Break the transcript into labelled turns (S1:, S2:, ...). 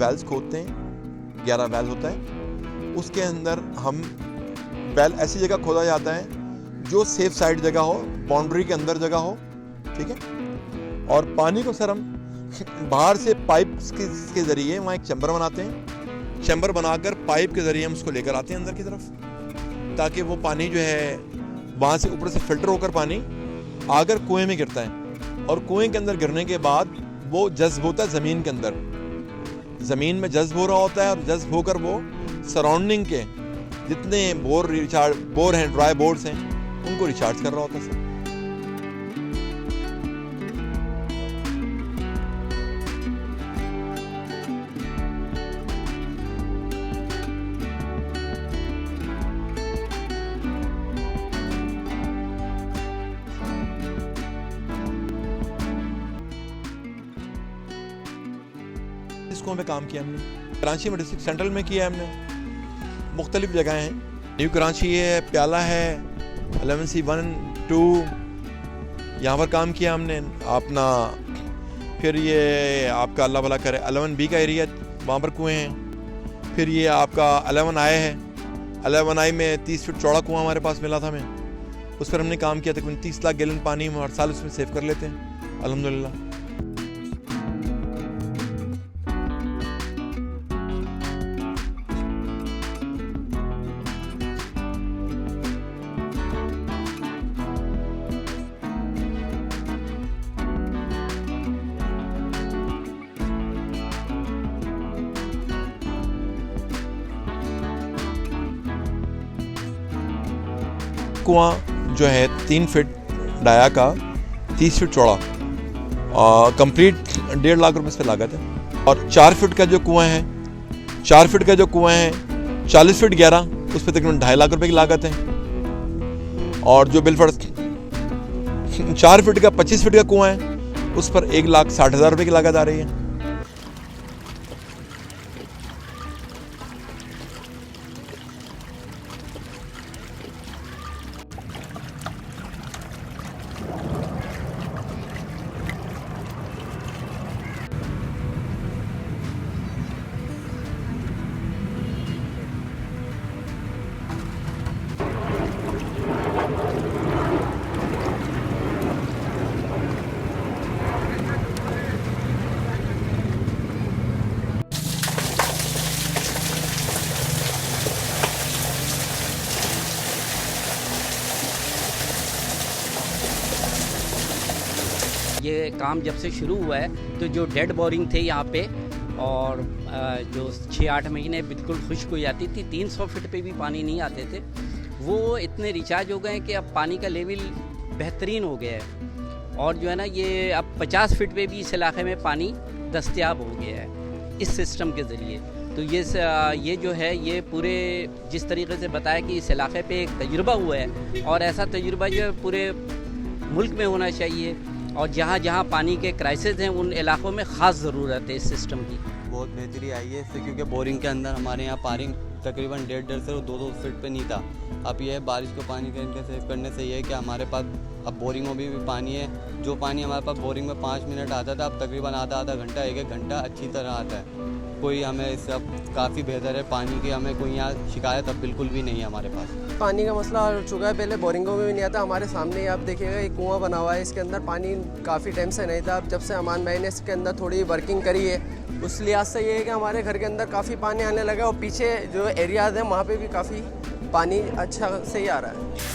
S1: Wales खोदते हैं, 11 well होता है। उसके अंदर हम वेल ऐसी जगह खोदा जाता है जो सेफ साइड जगह हो, बाउंड्री के अंदर जगह हो, ठीक है। और पानी को सर हम बाहर से पाइप के ज़रिए वहाँ एक चैम्बर बनाते हैं। चैम्बर बनाकर पाइप के ज़रिए हम उसको लेकर आते हैं अंदर की तरफ, ताकि वो पानी जो है वहाँ से ऊपर से फिल्टर होकर पानी आकर कुएं में गिरता है। और कुएं के अंदर गिरने के बाद वो जज्ब होता है ज़मीन के अंदर, ज़मीन में जज्ब हो रहा होता है, और जज्ब होकर वो सराउंडिंग के जितने बोर हैं, ड्राई बोर्ड्स हैं, उनको रिचार्ज कर रहा होता है सर। इसको पे काम किया हमने कराची में, डिस्ट्रिक्ट सेंट्रल में किया है हमने, मुख्तलिफ जगह हैं। न्यू कराची है, प्याला है, 11C 1 2 यहाँ पर काम किया हमने अपना। फिर ये आपका अल्लाह भला करे 11B का एरिया, वहाँ पर कुएँ हैं। फिर ये आपका 11I है, 11I में 30 फीट चौड़ा कुआँ हमारे पास मिला था हमें, उस पर हमने काम किया। तकरीबन 30 लाख गैलन पानी हम हर साल उसमें सेव कर लेते हैं अल्हम्दुलिल्लाह। कुआं जो है 3 फीट डाया का, 30 फीट चौड़ा, कंप्लीट 1.5 लाख रुपए से लागत है। और 4 फीट का जो कुआं है, 4 फीट का जो कुआं है 40 फीट 11, उस पर तकरीबन 2.5 लाख रुपए की लागत है। और जो बिलफर्ज 4 फीट का 25 फीट का कुआं है, उस पर 1,60,000 रुपए की लागत आ रही है।
S2: ये काम जब से शुरू हुआ है तो जो डेड बोरिंग थे यहाँ पे, और जो 6-8 महीने बिल्कुल खुश्क हो जाती थी, 300 फीट पे भी पानी नहीं आते थे, वो इतने रिचार्ज हो गए कि अब पानी का लेवल बेहतरीन हो गया है। और जो है ना, ये अब 50 फीट पे भी इस इलाके में पानी दस्तयाब हो गया है इस सिस्टम के ज़रिए। तो ये जो है, ये पूरे जिस तरीके से बताया कि इस इलाके पे एक तजुर्बा हुआ है, और ऐसा तजुर्बा जो पूरे मुल्क में होना चाहिए, और जहाँ जहाँ पानी के क्राइसिस हैं उन इलाकों में ख़ास ज़रूरत है इस सिस्टम की।
S3: बहुत बेहतरी आई है इससे, क्योंकि बोरिंग के अंदर हमारे यहाँ पानी तकरीबन 1.5 से 2 फीट पे नहीं था। अब यह बारिश को पानी के सेव करने से ये है कि हमारे पास अब बोरिंगों में भी पानी है। जो पानी हमारे पास बोरिंग में 5 मिनट आता था, अब तकरीबन आधा घंटा 1 घंटा अच्छी तरह आता है। कोई हमें इससे अब काफ़ी बेहतर है पानी की, हमें कोई यहाँ शिकायत अब बिल्कुल भी नहीं है हमारे पास।
S4: पानी का मसला हो चुका है, पहले बोरिंगों में भी नहीं आता। हमारे सामने ही आप देखिएगा एक कुआं बना हुआ है, इसके अंदर पानी काफ़ी टाइम से नहीं था। अब जब से अमान भाई ने इसके अंदर थोड़ी वर्किंग करी है, उस लिहाज से ये है कि हमारे घर के अंदर काफ़ी पानी आने लगा, और पीछे जो एरियाज़ हैं वहाँ पे भी काफ़ी पानी अच्छा से ही आ रहा है।